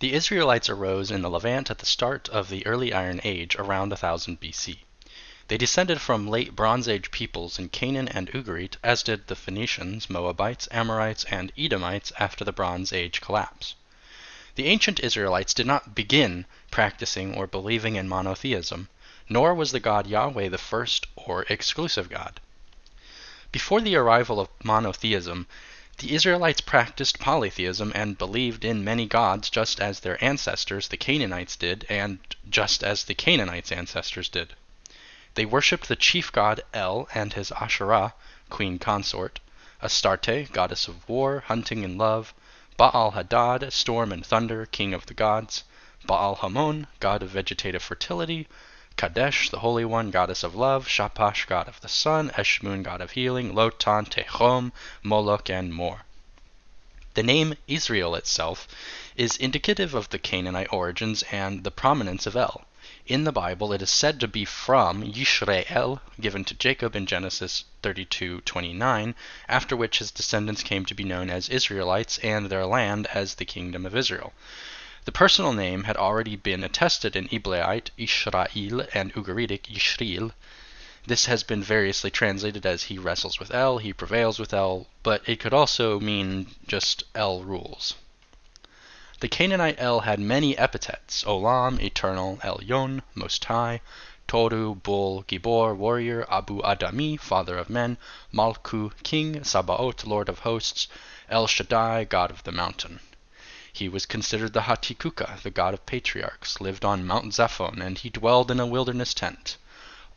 The Israelites arose in the Levant at the start of the early Iron Age around 1000 BC. They descended from late Bronze Age peoples in Canaan and Ugarit, as did the Phoenicians, Moabites, Amorites, and Edomites after the Bronze Age collapse. The ancient Israelites did not begin practicing or believing in monotheism, nor was the God Yahweh the first or exclusive God. Before the arrival of monotheism, the Israelites practiced polytheism and believed in many gods just as their ancestors, the Canaanites, did, and just as the Canaanites' ancestors did. They worshipped the chief god El and his Asherah, queen consort, Astarte, goddess of war, hunting, and love, Baal-Hadad, storm and thunder, king of the gods, Baal-Hamon, god of vegetative fertility, Kadesh, the Holy One, goddess of love, Shapash, god of the sun, Eshmun, god of healing, Lotan, Tehom, Moloch, and more. The name Israel itself is indicative of the Canaanite origins and the prominence of El. In the Bible, it is said to be from Yisrael, given to Jacob in Genesis 32:29, after which his descendants came to be known as Israelites and their land as the Kingdom of Israel. The personal name had already been attested in Ibleite, Israel, and Ugaritic, Yisrael. This has been variously translated as he wrestles with El, he prevails with El, but it could also mean just El rules. The Canaanite El had many epithets: Olam, eternal, Elyon, most high, Toru, bull, Gibor, warrior, Abu Adami, father of men, Malku, king, Sabaoth, lord of hosts, El Shaddai, god of the mountain. He was considered the Hatikuka, the god of patriarchs, lived on Mount Zaphon, and he dwelled in a wilderness tent.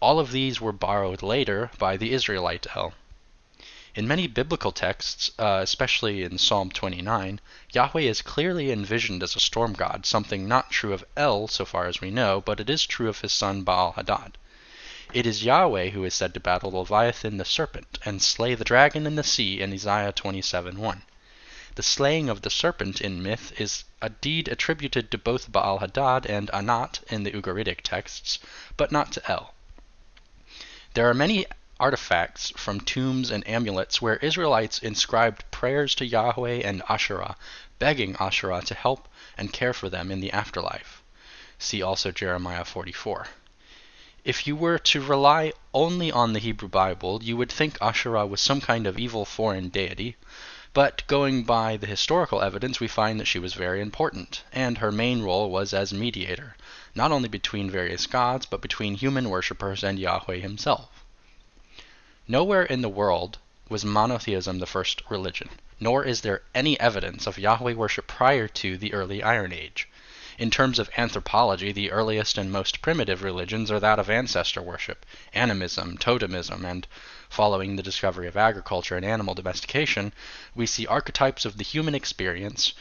All of these were borrowed later by the Israelite El. In many biblical texts, especially in Psalm 29, Yahweh is clearly envisioned as a storm god, something not true of El so far as we know, but it is true of his son Baal-Hadad. It is Yahweh who is said to battle Leviathan the serpent and slay the dragon in the sea in Isaiah 27:1. The slaying of the serpent in myth is a deed attributed to both Baal-Hadad and Anat in the Ugaritic texts, but not to El. There are many artifacts from tombs and amulets where Israelites inscribed prayers to Yahweh and Asherah, begging Asherah to help and care for them in the afterlife. See also Jeremiah 44. If you were to rely only on the Hebrew Bible, you would think Asherah was some kind of evil foreign deity, but going by the historical evidence, we find that she was very important, and her main role was as mediator, not only between various gods, but between human worshippers and Yahweh himself. Nowhere in the world was monotheism the first religion, nor is there any evidence of Yahweh worship prior to the early Iron Age. In terms of anthropology, the earliest and most primitive religions are that of ancestor worship, animism, totemism, and following the discovery of agriculture and animal domestication, we see archetypes of the human experience,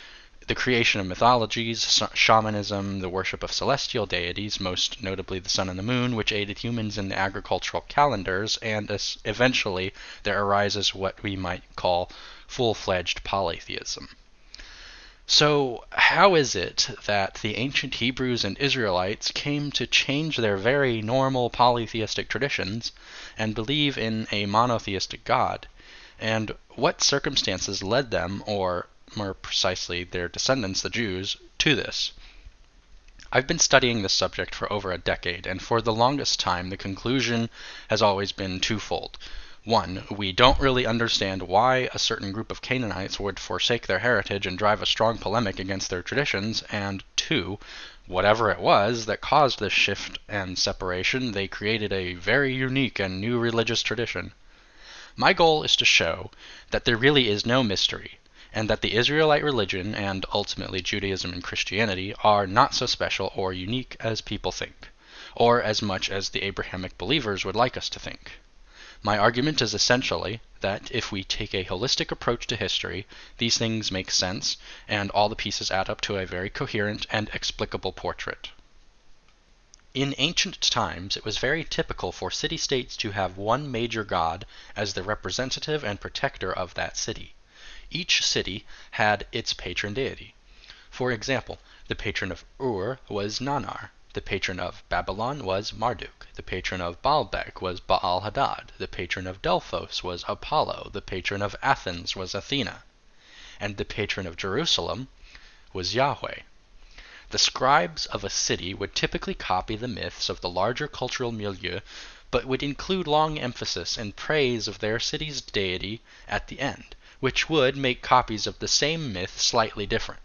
the creation of mythologies, shamanism, the worship of celestial deities, most notably the sun and the moon, which aided humans in the agricultural calendars, and eventually there arises what we might call full-fledged polytheism. So, how is it that the ancient Hebrews and Israelites came to change their very normal polytheistic traditions and believe in a monotheistic God? And what circumstances led them, or more precisely their descendants, the Jews, to this? I've been studying this subject for over a decade, and for the longest time the conclusion has always been twofold. One, we don't really understand why a certain group of Canaanites would forsake their heritage and drive a strong polemic against their traditions, and two, whatever it was that caused this shift and separation, they created a very unique and new religious tradition. My goal is to show that there really is no mystery, and that the Israelite religion, and ultimately Judaism and Christianity, are not so special or unique as people think, or as much as the Abrahamic believers would like us to think. My argument is essentially that if we take a holistic approach to history, these things make sense, and all the pieces add up to a very coherent and explicable portrait. In ancient times, it was very typical for city-states to have one major god as the representative and protector of that city. Each city had its patron deity. For example, the patron of Ur was Nanar. The patron of Babylon was Marduk. The patron of Baalbek was Baal-Hadad. The patron of Delphos was Apollo. The patron of Athens was Athena. And the patron of Jerusalem was Yahweh. The scribes of a city would typically copy the myths of the larger cultural milieu, but would include long emphasis and praise of their city's deity at the end, which would make copies of the same myth slightly different.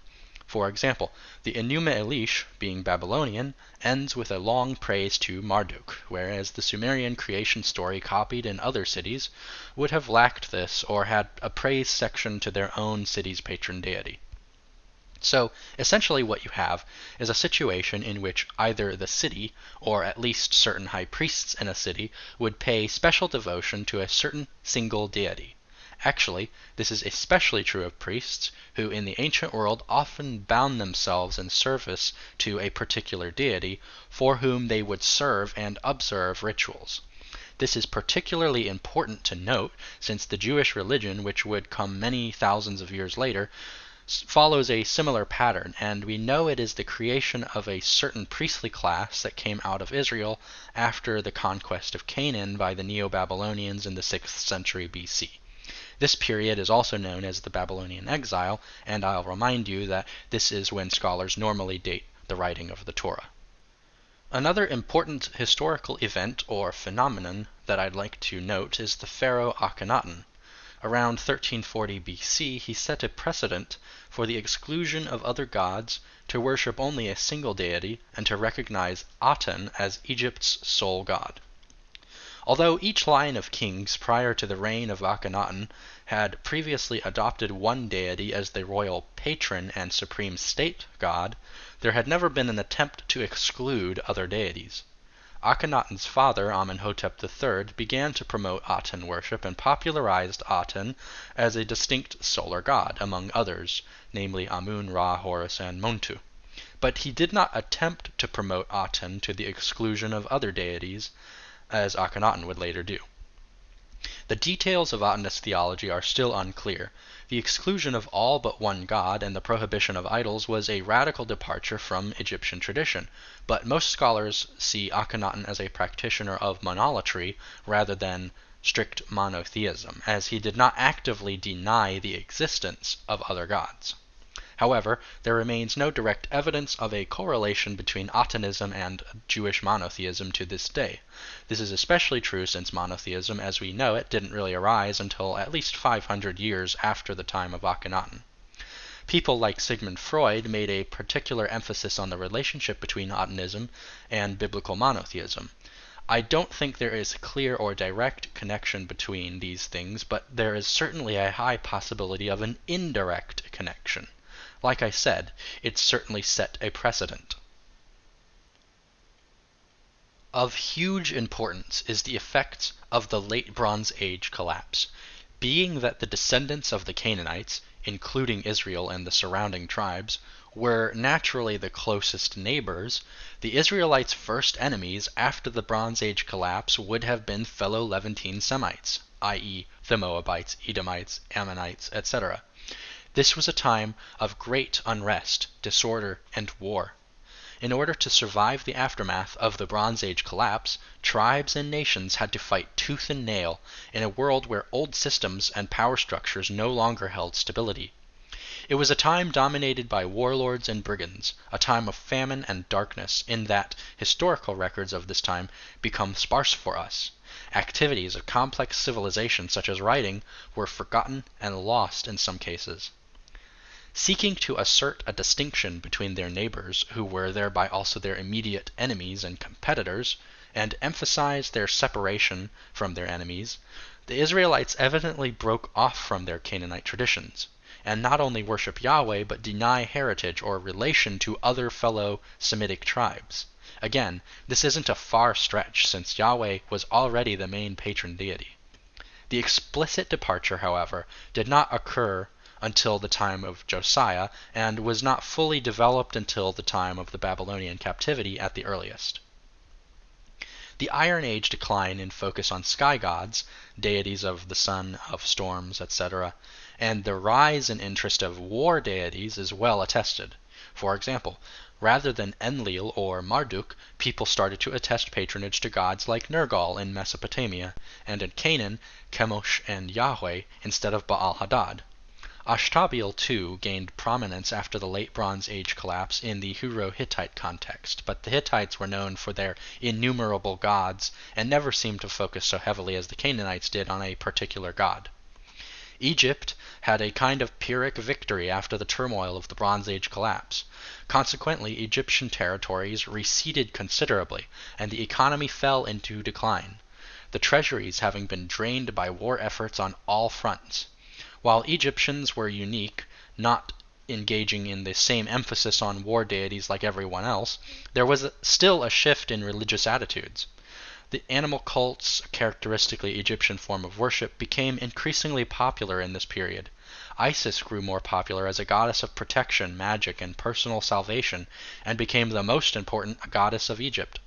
For example, the Enuma Elish, being Babylonian, ends with a long praise to Marduk, whereas the Sumerian creation story copied in other cities would have lacked this or had a praise section to their own city's patron deity. So, essentially what you have is a situation in which either the city, or at least certain high priests in a city, would pay special devotion to a certain single deity. Actually, this is especially true of priests, who in the ancient world often bound themselves in service to a particular deity, for whom they would serve and observe rituals. This is particularly important to note, since the Jewish religion, which would come many thousands of years later, follows a similar pattern, and we know it is the creation of a certain priestly class that came out of Israel after the conquest of Canaan by the Neo-Babylonians in the 6th century BC. This period is also known as the Babylonian exile, and I'll remind you that this is when scholars normally date the writing of the Torah. Another important historical event or phenomenon that I'd like to note is the pharaoh Akhenaten. Around 1340 BC, he set a precedent for the exclusion of other gods, to worship only a single deity, and to recognize Aten as Egypt's sole god. Although each line of kings prior to the reign of Akhenaten had previously adopted one deity as the royal patron and supreme state god, there had never been an attempt to exclude other deities. Akhenaten's father, Amenhotep III, began to promote Aten worship and popularized Aten as a distinct solar god, among others, namely Amun, Ra, Horus, and Montu. But he did not attempt to promote Aten to the exclusion of other deities, as Akhenaten would later do. The details of Atenist theology are still unclear. The exclusion of all but one god and the prohibition of idols was a radical departure from Egyptian tradition, but most scholars see Akhenaten as a practitioner of monolatry rather than strict monotheism, as he did not actively deny the existence of other gods. However, there remains no direct evidence of a correlation between Atenism and Jewish monotheism to this day. This is especially true since monotheism, as we know it, didn't really arise until at least 500 years after the time of Akhenaten. People like Sigmund Freud made a particular emphasis on the relationship between Atenism and biblical monotheism. I don't think there is a clear or direct connection between these things, but there is certainly a high possibility of an indirect connection. Like I said, it certainly set a precedent. Of huge importance is the effects of the Late Bronze Age collapse. Being that the descendants of the Canaanites, including Israel and the surrounding tribes, were naturally the closest neighbors, the Israelites' first enemies after the Bronze Age collapse would have been fellow Levantine Semites, i.e. the Moabites, Edomites, Ammonites, etc. This was a time of great unrest, disorder, and war. In order to survive the aftermath of the Bronze Age collapse, tribes and nations had to fight tooth and nail in a world where old systems and power structures no longer held stability. It was a time dominated by warlords and brigands, a time of famine and darkness, in that historical records of this time become sparse for us. Activities of complex civilization, such as writing, were forgotten and lost in some cases. Seeking to assert a distinction between their neighbors, who were thereby also their immediate enemies and competitors, and emphasize their separation from their enemies, the Israelites evidently broke off from their Canaanite traditions, and not only worship Yahweh, but deny heritage or relation to other fellow Semitic tribes. Again, this isn't a far stretch, since Yahweh was already the main patron deity. The explicit departure, however, did not occur until the time of Josiah, and was not fully developed until the time of the Babylonian captivity at the earliest. The Iron Age decline in focus on sky gods, deities of the sun, of storms, etc., and the rise in interest of war deities is well attested. For example, rather than Enlil or Marduk, people started to attest patronage to gods like Nergal in Mesopotamia, and in Canaan, Chemosh and Yahweh instead of Baal-Hadad. Ashtabal too gained prominence after the Late Bronze Age collapse in the Hurro-Hittite context, but the Hittites were known for their innumerable gods and never seemed to focus so heavily as the Canaanites did on a particular god. Egypt had a kind of Pyrrhic victory after the turmoil of the Bronze Age collapse. Consequently, Egyptian territories receded considerably, and the economy fell into decline, the treasuries having been drained by war efforts on all fronts. While Egyptians were unique, not engaging in the same emphasis on war deities like everyone else, there was still a shift in religious attitudes. The animal cults, a characteristically Egyptian form of worship, became increasingly popular in this period. Isis grew more popular as a goddess of protection, magic, and personal salvation, and became the most important goddess of Egypt.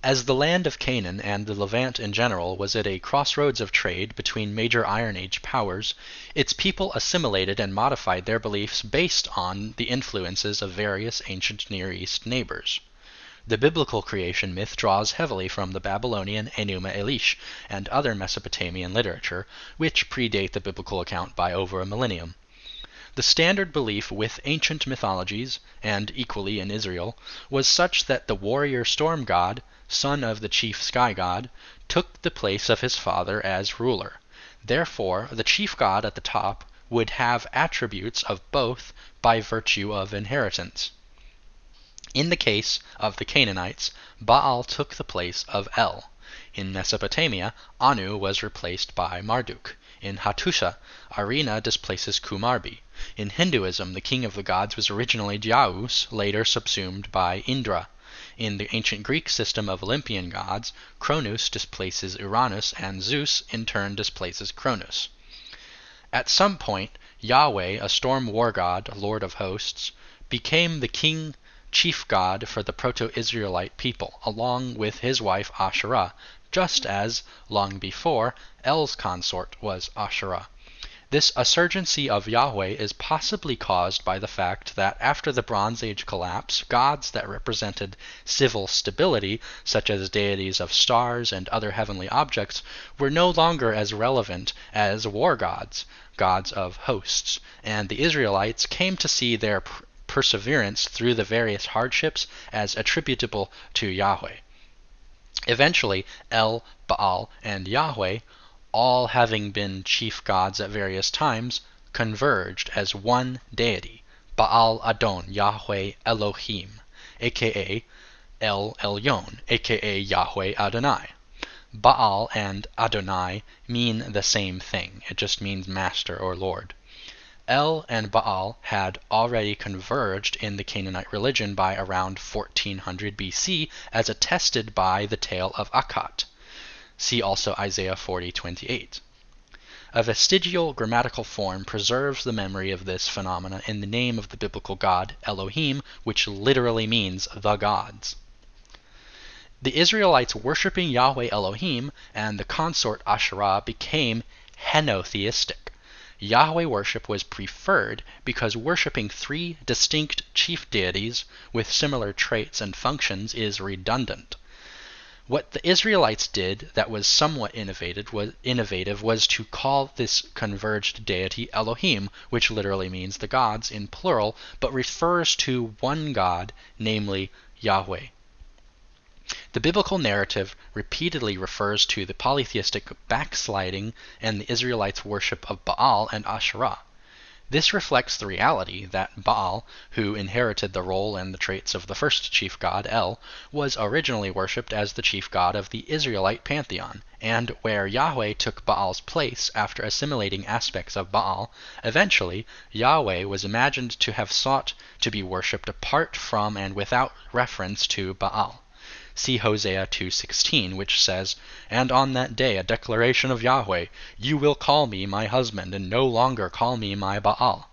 As the land of Canaan and the Levant in general was at a crossroads of trade between major Iron Age powers, its people assimilated and modified their beliefs based on the influences of various ancient Near East neighbors. The biblical creation myth draws heavily from the Babylonian Enuma Elish and other Mesopotamian literature, which predate the biblical account by over a millennium. The standard belief with ancient mythologies, and equally in Israel, was such that the warrior storm god, son of the chief sky god, took the place of his father as ruler. Therefore, the chief god at the top would have attributes of both by virtue of inheritance. In the case of the Canaanites, Baal took the place of El. In Mesopotamia, Anu was replaced by Marduk. In Hattusha, Arina displaces Kumarbi. In Hinduism, the king of the gods was originally Dyaus, later subsumed by Indra. In the ancient Greek system of Olympian gods, Cronus displaces Uranus, and Zeus in turn displaces Cronus. At some point, Yahweh, a storm war god, lord of hosts, became the chief god for the Proto-Israelite people, along with his wife Asherah, just as, long before, El's consort was Asherah. This assurgency of Yahweh is possibly caused by the fact that after the Bronze Age collapse, gods that represented civil stability, such as deities of stars and other heavenly objects, were no longer as relevant as war gods, gods of hosts, and the Israelites came to see their perseverance through the various hardships as attributable to Yahweh. Eventually, El, Baal, and Yahweh, all having been chief gods at various times, converged as one deity, Baal Adon, Yahweh Elohim, aka El Elyon, aka Yahweh Adonai. Baal and Adonai mean the same thing. It just means master or lord. El and Baal had already converged in the Canaanite religion by around 1400 BC, as attested by the tale of Akhenaten. See also Isaiah 40:28. A vestigial grammatical form preserves the memory of this phenomena in the name of the biblical god Elohim, which literally means the gods. The Israelites worshipping Yahweh Elohim and the consort Asherah became henotheistic. Yahweh worship was preferred because worshipping three distinct chief deities with similar traits and functions is redundant. What the Israelites did that was somewhat innovative was to call this converged deity Elohim, which literally means the gods in plural, but refers to one God, namely Yahweh. The biblical narrative repeatedly refers to the polytheistic backsliding and the Israelites' worship of Baal and Asherah. This reflects the reality that Baal, who inherited the role and the traits of the first chief god, El, was originally worshipped as the chief god of the Israelite pantheon, and where Yahweh took Baal's place after assimilating aspects of Baal, eventually Yahweh was imagined to have sought to be worshipped apart from and without reference to Baal. See Hosea 2:16, which says, "And on that day a declaration of Yahweh, you will call me my husband, and no longer call me my Baal."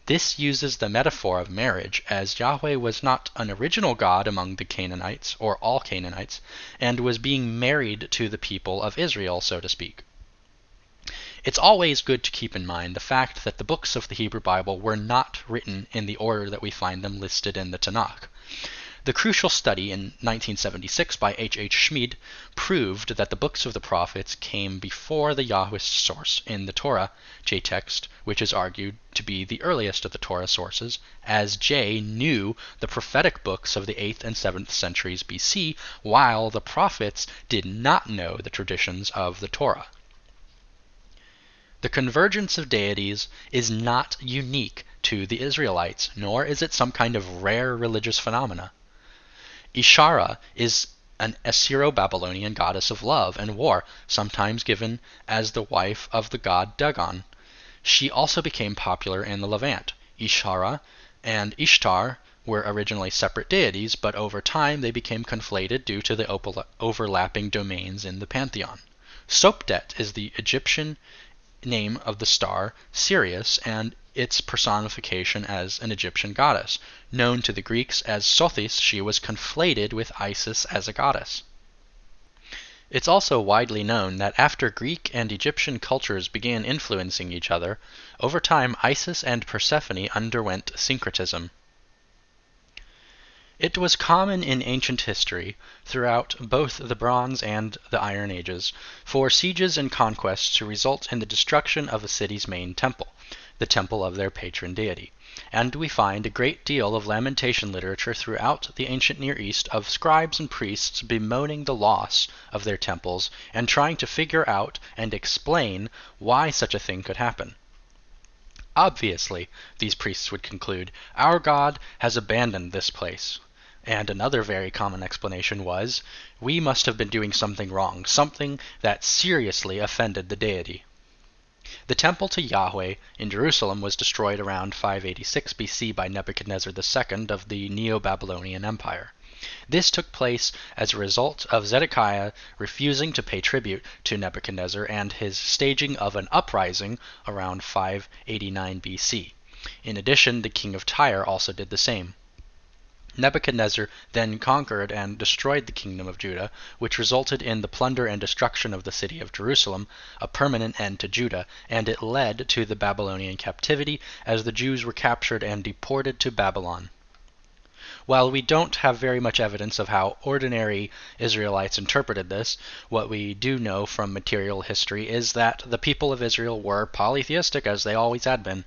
This uses the metaphor of marriage, as Yahweh was not an original god among the Canaanites, or all Canaanites, and was being married to the people of Israel, so to speak. It's always good to keep in mind the fact that the books of the Hebrew Bible were not written in the order that we find them listed in the Tanakh. The crucial study in 1976 by H. Schmid proved that the books of the prophets came before the Yahwist source in the Torah, J-text, which is argued to be the earliest of the Torah sources, as J knew the prophetic books of the 8th and 7th centuries BC, while the prophets did not know the traditions of the Torah. The convergence of deities is not unique to the Israelites, nor is it some kind of rare religious phenomena. Ishara is an Assyro-Babylonian goddess of love and war, sometimes given as the wife of the god Dagon. She also became popular in the Levant. Ishara and Ishtar were originally separate deities, but over time they became conflated due to the overlapping domains in the pantheon. Sopdet is the Egyptian name of the star Sirius and its personification as an Egyptian goddess. Known to the Greeks as Sothis, she was conflated with Isis as a goddess. It's also widely known that after Greek and Egyptian cultures began influencing each other, over time Isis and Persephone underwent syncretism. It was common in ancient history, throughout both the Bronze and the Iron Ages, for sieges and conquests to result in the destruction of a city's main temple, the temple of their patron deity. And we find a great deal of lamentation literature throughout the ancient Near East of scribes and priests bemoaning the loss of their temples and trying to figure out and explain why such a thing could happen. Obviously, these priests would conclude, our God has abandoned this place. And another very common explanation was, we must have been doing something wrong, something that seriously offended the deity. The temple to Yahweh in Jerusalem was destroyed around 586 BC by Nebuchadnezzar II of the Neo-Babylonian Empire. This took place as a result of Zedekiah refusing to pay tribute to Nebuchadnezzar and his staging of an uprising around 589 BC. In addition, the king of Tyre also did the same. Nebuchadnezzar then conquered and destroyed the kingdom of Judah, which resulted in the plunder and destruction of the city of Jerusalem, a permanent end to Judah, and it led to the Babylonian captivity as the Jews were captured and deported to Babylon. While we don't have very much evidence of how ordinary Israelites interpreted this, what we do know from material history is that the people of Israel were polytheistic, as they always had been.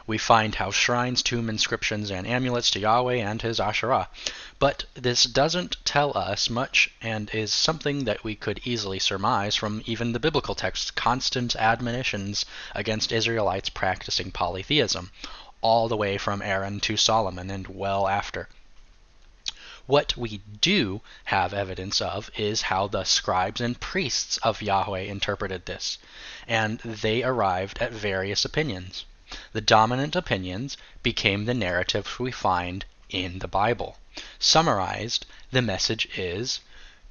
We find house shrines, tomb inscriptions, and amulets to Yahweh and his Asherah. But this doesn't tell us much and is something that we could easily surmise from even the biblical text's constant admonitions against Israelites practicing polytheism, all the way from Aaron to Solomon and well after. What we do have evidence of is how the scribes and priests of Yahweh interpreted this, and they arrived at various opinions. The dominant opinions became the narrative we find in the Bible. Summarized, the message is,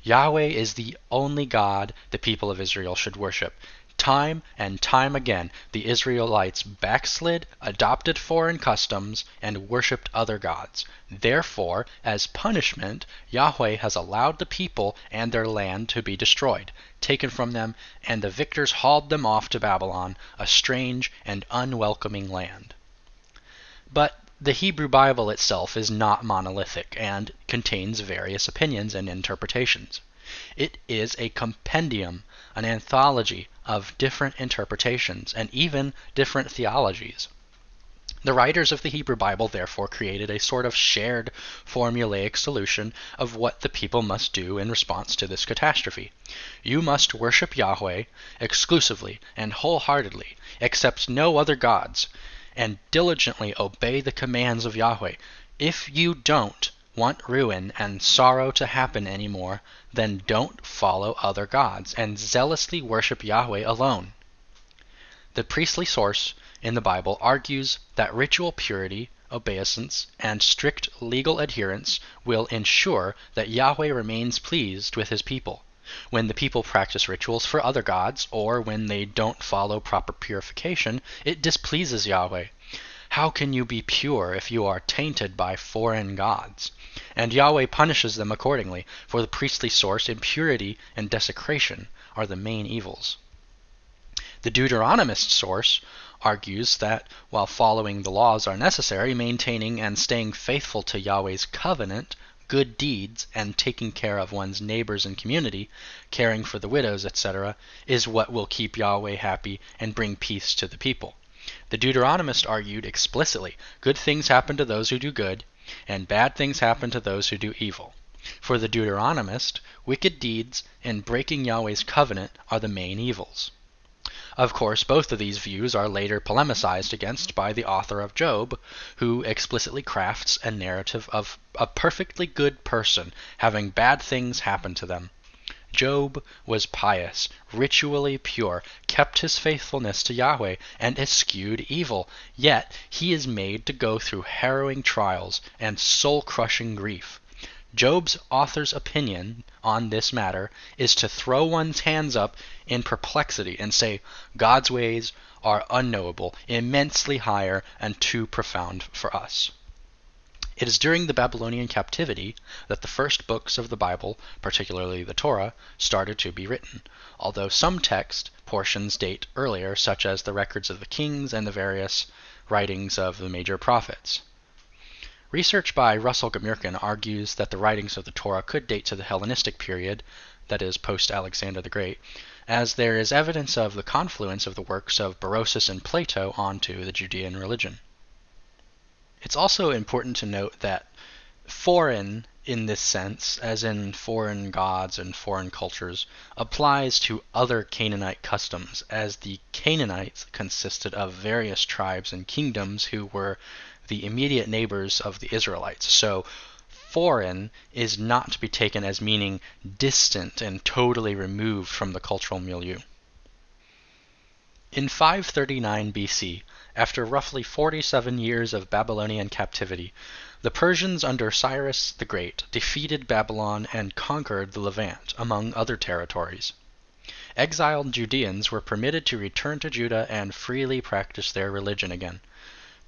Yahweh is the only God the people of Israel should worship. Time and time again, the Israelites backslid, adopted foreign customs, and worshipped other gods. Therefore, as punishment, Yahweh has allowed the people and their land to be destroyed, taken from them, and the victors hauled them off to Babylon, a strange and unwelcoming land. But the Hebrew Bible itself is not monolithic and contains various opinions and interpretations. It is a compendium, an anthology of different interpretations and even different theologies. The writers of the Hebrew Bible therefore created a sort of shared formulaic solution of what the people must do in response to this catastrophe. You must worship Yahweh exclusively and wholeheartedly, accept no other gods, and diligently obey the commands of Yahweh. If you don't want ruin and sorrow to happen anymore, then don't follow other gods and zealously worship Yahweh alone. The priestly source in the Bible argues that ritual purity, obeisance, and strict legal adherence will ensure that Yahweh remains pleased with his people. When the people practice rituals for other gods, or when they don't follow proper purification, it displeases Yahweh. How can you be pure if you are tainted by foreign gods? And Yahweh punishes them accordingly, for the priestly source, impurity and desecration are the main evils. The Deuteronomist source argues that while following the laws are necessary, maintaining and staying faithful to Yahweh's covenant good deeds and taking care of one's neighbors and community, caring for the widows, etc., is what will keep Yahweh happy and bring peace to the people. The Deuteronomist argued explicitly, good things happen to those who do good, and bad things happen to those who do evil. For the Deuteronomist, wicked deeds and breaking Yahweh's covenant are the main evils. Of course, both of these views are later polemicized against by the author of Job, who explicitly crafts a narrative of a perfectly good person having bad things happen to them. Job was pious, ritually pure, kept his faithfulness to Yahweh, and eschewed evil, yet he is made to go through harrowing trials and soul-crushing grief. Job's author's opinion on this matter is to throw one's hands up in perplexity and say, God's ways are unknowable, immensely higher, and too profound for us. It is during the Babylonian captivity that the first books of the Bible, particularly the Torah, started to be written, although some text portions date earlier, such as the records of the kings and the various writings of the major prophets. Research by Russell Gmirkin argues that the writings of the Torah could date to the Hellenistic period, that is, post-Alexander the Great, as there is evidence of the confluence of the works of Berosus and Plato onto the Judean religion. It's also important to note that foreign, in this sense, as in foreign gods and foreign cultures, applies to other Canaanite customs, as the Canaanites consisted of various tribes and kingdoms who were the immediate neighbors of the Israelites. So foreign is not to be taken as meaning distant and totally removed from the cultural milieu. In 539 BC, after roughly 47 years of Babylonian captivity, the Persians under Cyrus the Great defeated Babylon and conquered the Levant, among other territories. Exiled Judeans were permitted to return to Judah and freely practice their religion again.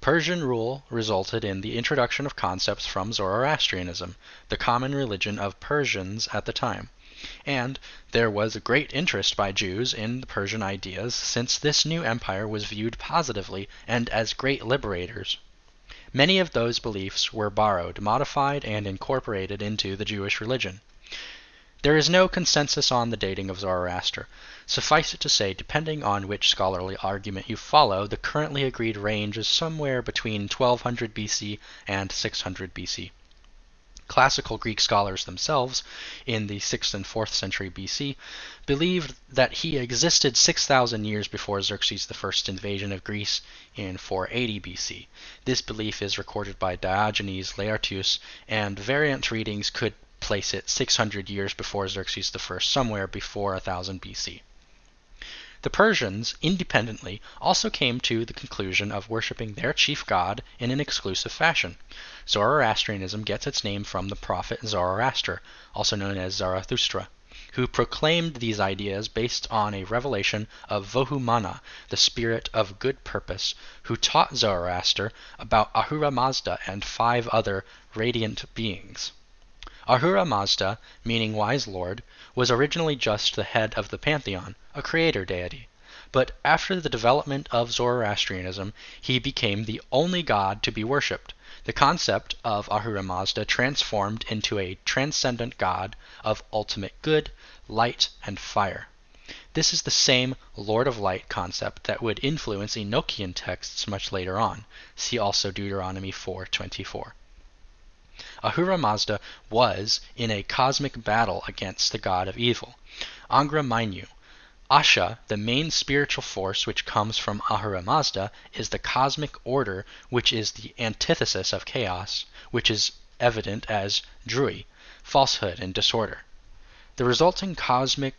Persian rule resulted in the introduction of concepts from Zoroastrianism, the common religion of Persians at the time. And there was a great interest by Jews in the Persian ideas, since this new empire was viewed positively and as great liberators. Many of those beliefs were borrowed, modified, and incorporated into the Jewish religion. There is no consensus on the dating of Zoroaster. Suffice it to say, depending on which scholarly argument you follow, the currently agreed range is somewhere between 1200 BC and 600 BC. Classical Greek scholars themselves, in the 6th and 4th century BC, believed that he existed 6,000 years before Xerxes I's invasion of Greece in 480 BC. This belief is recorded by Diogenes Laertius, and variant readings could place it 600 years before Xerxes I, somewhere before 1000 BC. The Persians, independently, also came to the conclusion of worshipping their chief god in an exclusive fashion. Zoroastrianism gets its name from the prophet Zoroaster, also known as Zarathustra, who proclaimed these ideas based on a revelation of Vohumana, the spirit of good purpose, who taught Zoroaster about Ahura Mazda and 5 other radiant beings. Ahura Mazda, meaning wise lord, was originally just the head of the pantheon, a creator deity. But after the development of Zoroastrianism, he became the only god to be worshipped. The concept of Ahura Mazda transformed into a transcendent god of ultimate good, light, and fire. This is the same Lord of Light concept that would influence Enochian texts much later on. See also Deuteronomy 4:24. Ahura Mazda was in a cosmic battle against the god of evil, Angra Mainyu. Asha, the main spiritual force which comes from Ahura Mazda, is the cosmic order which is the antithesis of chaos, which is evident as drui, falsehood and disorder. The resulting cosmic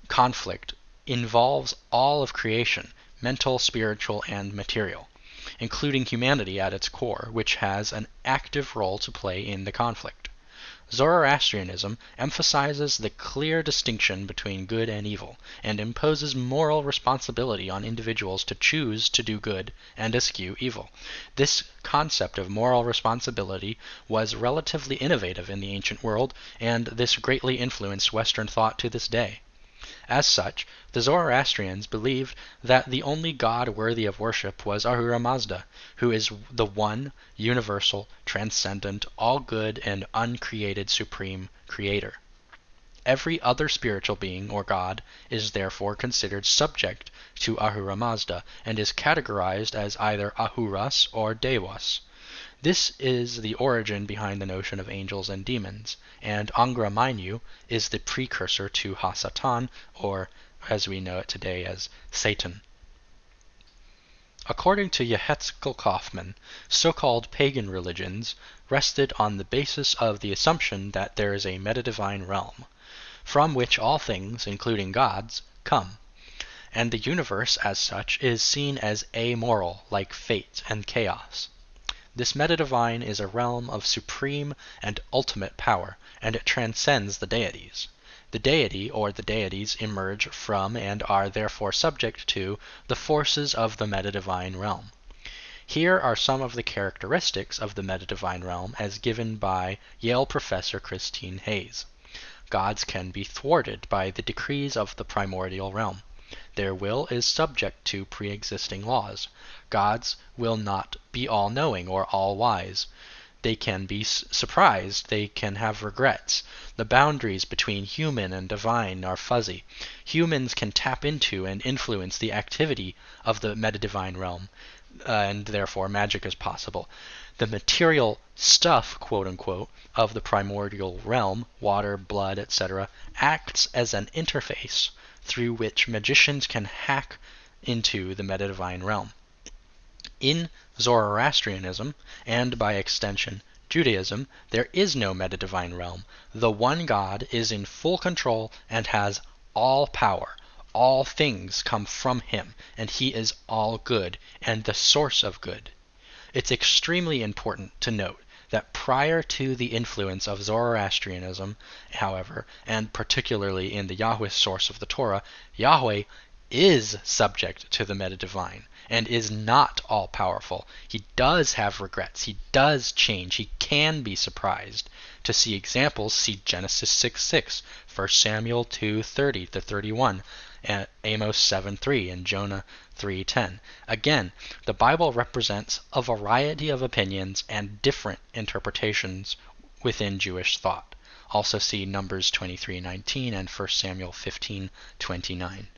conflict involves all of creation, mental, spiritual, and material, including humanity at its core, which has an active role to play in the conflict. Zoroastrianism emphasizes the clear distinction between good and evil, and imposes moral responsibility on individuals to choose to do good and eschew evil. This concept of moral responsibility was relatively innovative in the ancient world, and this greatly influenced Western thought to this day. As such, the Zoroastrians believed that the only god worthy of worship was Ahura Mazda, who is the one, universal, transcendent, all-good, and uncreated supreme creator. Every other spiritual being or god is therefore considered subject to Ahura Mazda and is categorized as either Ahuras or Devas. This is the origin behind the notion of angels and demons, and Angra Mainyu is the precursor to Ha-Satan, or as we know it today as Satan. According to Yehezkel Kaufman, so-called pagan religions rested on the basis of the assumption that there is a metadivine realm, from which all things, including gods, come, and the universe as such is seen as amoral, like fate and chaos. This metadivine is a realm of supreme and ultimate power, and it transcends the deities. The deity or the deities emerge from and are therefore subject to the forces of the metadivine realm. Here are some of the characteristics of the metadivine realm as given by Yale professor Christine Hayes. Gods can be thwarted by the decrees of the primordial realm. Their will is subject to pre-existing laws. Gods will not be all-knowing or all-wise. They can be surprised. They can have regrets. The boundaries between human and divine are fuzzy. Humans can tap into and influence the activity of the metadivine realm, and therefore magic is possible. The material stuff, quote-unquote, of the primordial realm, water, blood, etc., acts as an interface through which magicians can hack into the metadivine realm. In Zoroastrianism, and by extension Judaism, there is no metadivine realm. The one God is in full control and has all power. All things come from him, and he is all good, and the source of good. It's extremely important to note that prior to the influence of Zoroastrianism, however, and particularly in the Yahwist source of the Torah, Yahweh is subject to the metadivine and is not all-powerful. He does have regrets. He does change. He can be surprised. To see examples, see Genesis 6:6, 1 Samuel 2:30-31, and Amos 7:3, and Jonah 3:10. Again, the Bible represents a variety of opinions and different interpretations within Jewish thought. Also see Numbers 23:19 and 1 Samuel 15:29.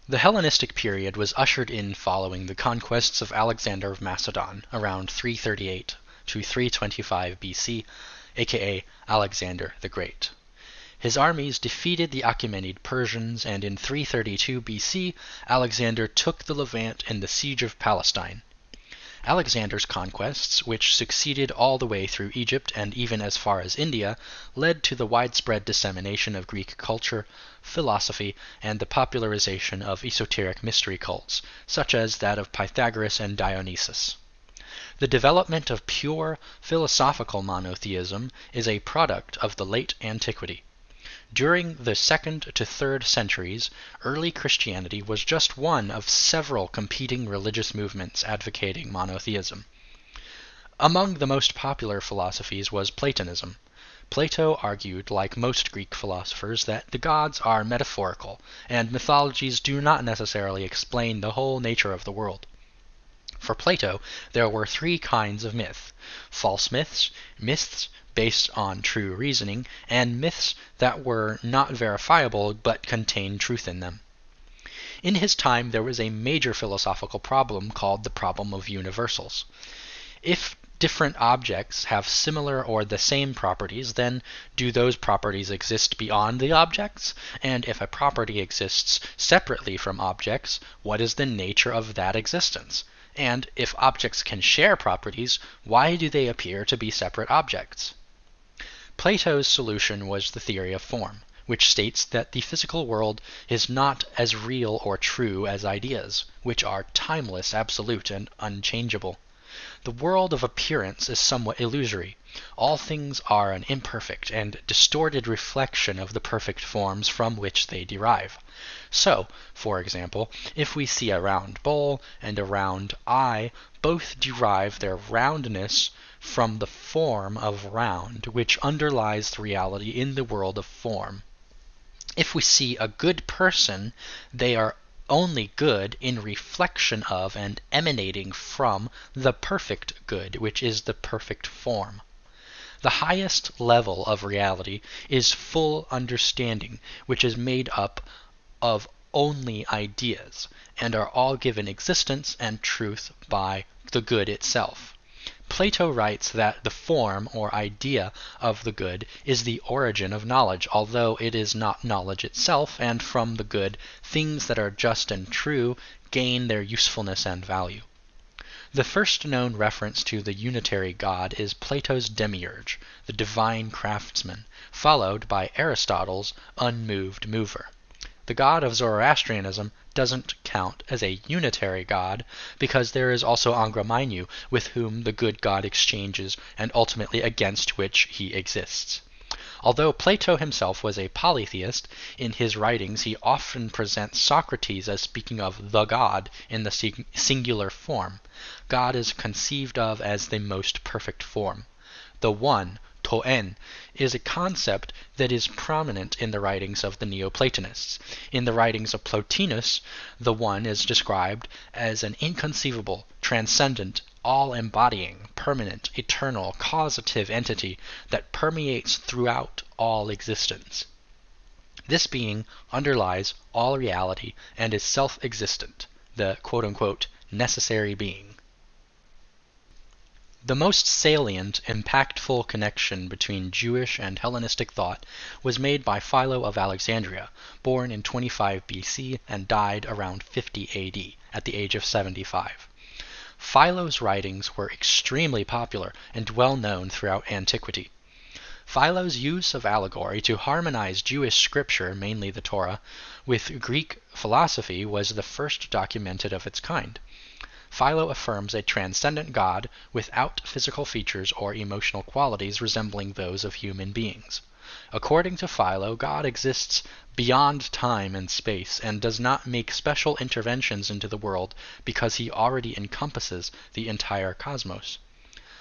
The Hellenistic period was ushered in following the conquests of Alexander of Macedon around 338 to 325 BC, aka Alexander the Great. His armies defeated the Achaemenid Persians, and in 332 BC, Alexander took the Levant in the Siege of Palestine. Alexander's conquests, which succeeded all the way through Egypt and even as far as India, led to the widespread dissemination of Greek culture, philosophy, and the popularization of esoteric mystery cults, such as that of Pythagoras and Dionysus. The development of pure philosophical monotheism is a product of the late antiquity. During the 2nd to 3rd centuries, early Christianity was just one of several competing religious movements advocating monotheism. Among the most popular philosophies was Platonism. Plato argued, like most Greek philosophers, that the gods are metaphorical, and mythologies do not necessarily explain the whole nature of the world. For Plato, there were three kinds of myth: false myths, myths based on true reasoning, and myths that were not verifiable but contained truth in them. In his time, there was a major philosophical problem called the problem of universals. If different objects have similar or the same properties, then do those properties exist beyond the objects? And if a property exists separately from objects, what is the nature of that existence? And if objects can share properties, why do they appear to be separate objects? Plato's solution was the theory of form, which states that the physical world is not as real or true as ideas, which are timeless, absolute, and unchangeable. The world of appearance is somewhat illusory. All things are an imperfect and distorted reflection of the perfect forms from which they derive. So, for example, if we see a round bowl and a round eye, both derive their roundness from the form of round, which underlies the reality in the world of form. If we see a good person, they are only good in reflection of and emanating from the perfect good, which is the perfect form. The highest level of reality is full understanding, which is made up of only ideas, and are all given existence and truth by the good itself. Plato writes that the form or idea of the good is the origin of knowledge, although it is not knowledge itself, and from the good, things that are just and true gain their usefulness and value. The first known reference to the unitary God is Plato's Demiurge, the divine craftsman, followed by Aristotle's unmoved mover. The god of Zoroastrianism doesn't count as a unitary god because there is also Angra Mainyu, with whom the good god exchanges and ultimately against which he exists. Although Plato himself was a polytheist, in his writings he often presents Socrates as speaking of the god in the singular form. God is conceived of as the most perfect form. The One, to en, is a concept that is prominent in the writings of the Neoplatonists. In the writings of Plotinus, the One is described as an inconceivable, transcendent, all-embodying, permanent, eternal, causative entity that permeates throughout all existence. This being underlies all reality and is self-existent, the quote-unquote necessary being. The most salient, impactful connection between Jewish and Hellenistic thought was made by Philo of Alexandria, born in 25 BC and died around 50 AD, at the age of 75. Philo's writings were extremely popular and well known throughout antiquity. Philo's use of allegory to harmonize Jewish scripture, mainly the Torah, with Greek philosophy was the first documented of its kind. Philo affirms a transcendent God without physical features or emotional qualities resembling those of human beings. According to Philo, God exists beyond time and space and does not make special interventions into the world because he already encompasses the entire cosmos.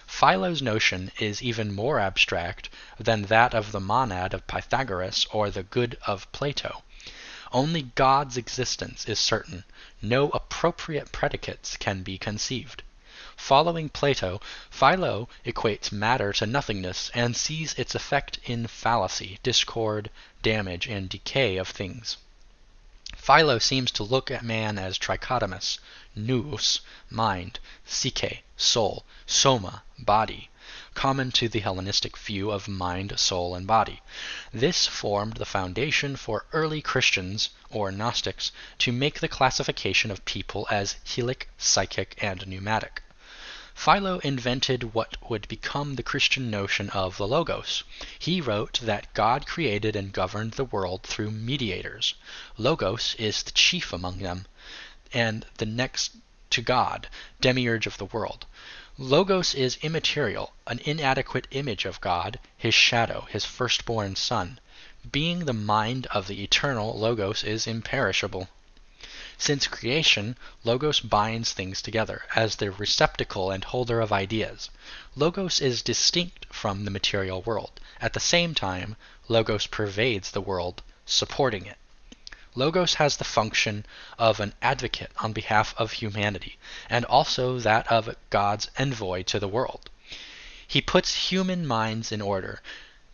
Philo's notion is even more abstract than that of the monad of Pythagoras or the good of Plato. Only God's existence is certain. No appropriate predicates can be conceived. Following Plato, Philo equates matter to nothingness and sees its effect in fallacy, discord, damage, and decay of things. Philo seems to look at man as trichotomous: nous, mind; psyche, soul; soma, body, common to the Hellenistic view of mind, soul, and body. This formed the foundation for early Christians, or Gnostics, to make the classification of people as helic, psychic, and pneumatic. Philo invented what would become the Christian notion of the Logos. He wrote that God created and governed the world through mediators. Logos is the chief among them, and the next to God, demiurge of the world. Logos is immaterial, an inadequate image of God, his shadow, his firstborn son. Being the mind of the eternal, Logos is imperishable. Since creation, Logos binds things together as the receptacle and holder of ideas. Logos is distinct from the material world. At the same time, Logos pervades the world, supporting it. Logos has the function of an advocate on behalf of humanity, and also that of God's envoy to the world. He puts human minds in order.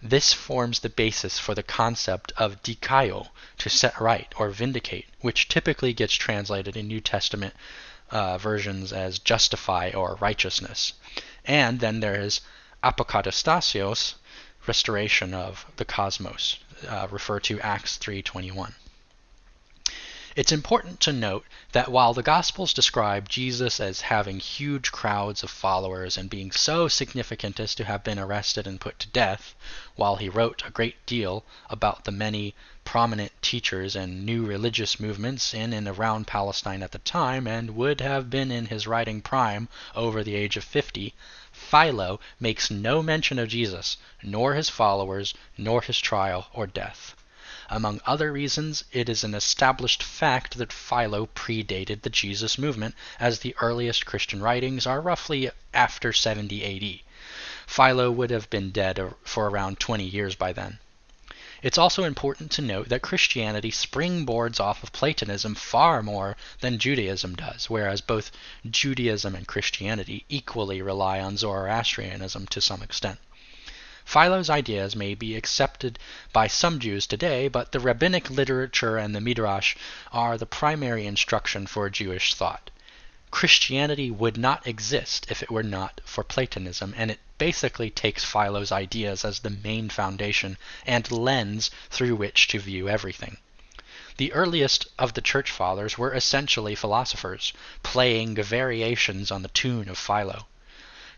This forms the basis for the concept of dikaio, to set right or vindicate, which typically gets translated in New Testament versions as justify or righteousness. And then there is apokatastasios, restoration of the cosmos, refer to Acts 3:21. It's important to note that while the Gospels describe Jesus as having huge crowds of followers and being so significant as to have been arrested and put to death, while he wrote a great deal about the many prominent teachers and new religious movements in and around Palestine at the time, and would have been in his writing prime over the age of 50, Philo makes no mention of Jesus, nor his followers, nor his trial or death. Among other reasons, it is an established fact that Philo predated the Jesus movement, as the earliest Christian writings are roughly after 70 AD. Philo would have been dead for around 20 years by then. It's also important to note that Christianity springboards off of Platonism far more than Judaism does, whereas both Judaism and Christianity equally rely on Zoroastrianism to some extent. Philo's ideas may be accepted by some Jews today, but the rabbinic literature and the Midrash are the primary instruction for Jewish thought. Christianity would not exist if it were not for Platonism, and it basically takes Philo's ideas as the main foundation and lens through which to view everything. The earliest of the Church Fathers were essentially philosophers, playing variations on the tune of Philo.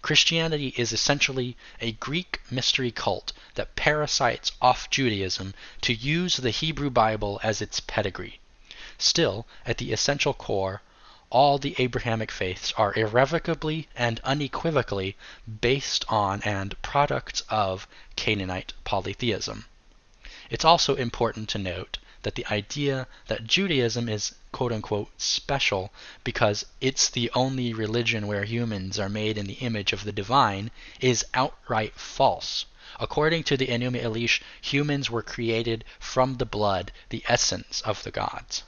Christianity is essentially a Greek mystery cult that parasites off Judaism to use the Hebrew Bible as its pedigree. Still, at the essential core, all the Abrahamic faiths are irrevocably and unequivocally based on and products of Canaanite polytheism. It's also important to note that the idea that Judaism is quote-unquote special because it's the only religion where humans are made in the image of the divine is outright false. According to the Enuma Elish, humans were created from the blood, the essence of the gods.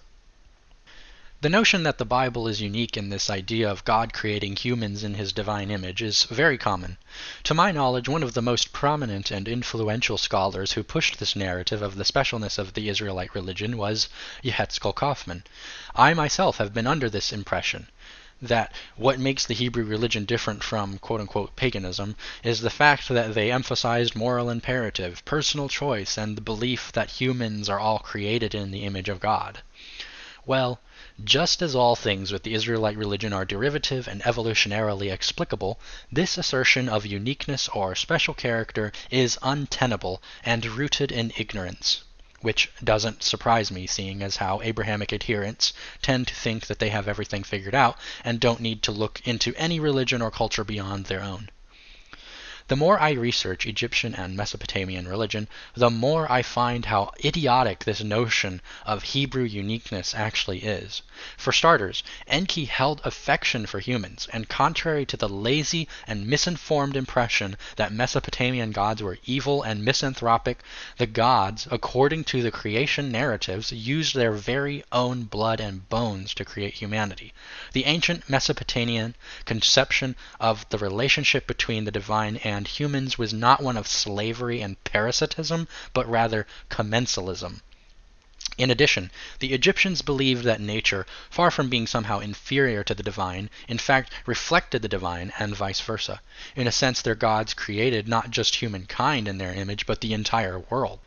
The notion that the Bible is unique in this idea of God creating humans in his divine image is very common. To my knowledge, one of the most prominent and influential scholars who pushed this narrative of the specialness of the Israelite religion was Yehetzkel Kaufman. I myself have been under this impression that what makes the Hebrew religion different from quote-unquote paganism is the fact that they emphasized moral imperative, personal choice, and the belief that humans are all created in the image of God. Well, just as all things with the Israelite religion are derivative and evolutionarily explicable, this assertion of uniqueness or special character is untenable and rooted in ignorance, which doesn't surprise me, seeing as how Abrahamic adherents tend to think that they have everything figured out and don't need to look into any religion or culture beyond their own. The more I research Egyptian and Mesopotamian religion, the more I find how idiotic this notion of Hebrew uniqueness actually is. For starters, Enki held affection for humans, and contrary to the lazy and misinformed impression that Mesopotamian gods were evil and misanthropic, the gods, according to the creation narratives, used their very own blood and bones to create humanity. The ancient Mesopotamian conception of the relationship between the divine and humans was not one of slavery and parasitism, but rather commensalism. In addition, the Egyptians believed that nature, far from being somehow inferior to the divine, in fact reflected the divine and vice versa. In a sense, their gods created not just humankind in their image, but the entire world.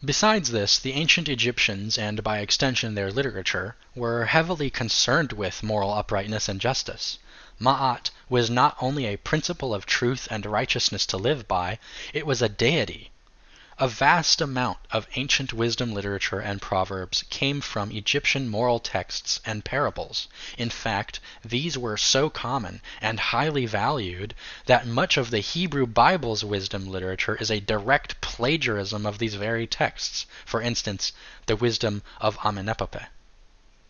Besides this, the ancient Egyptians, and by extension their literature, were heavily concerned with moral uprightness and justice. Ma'at was not only a principle of truth and righteousness to live by, it was a deity. A vast amount of ancient wisdom literature and proverbs came from Egyptian moral texts and parables. In fact, these were so common and highly valued that much of the Hebrew Bible's wisdom literature is a direct plagiarism of these very texts. For instance, the wisdom of Amenemope.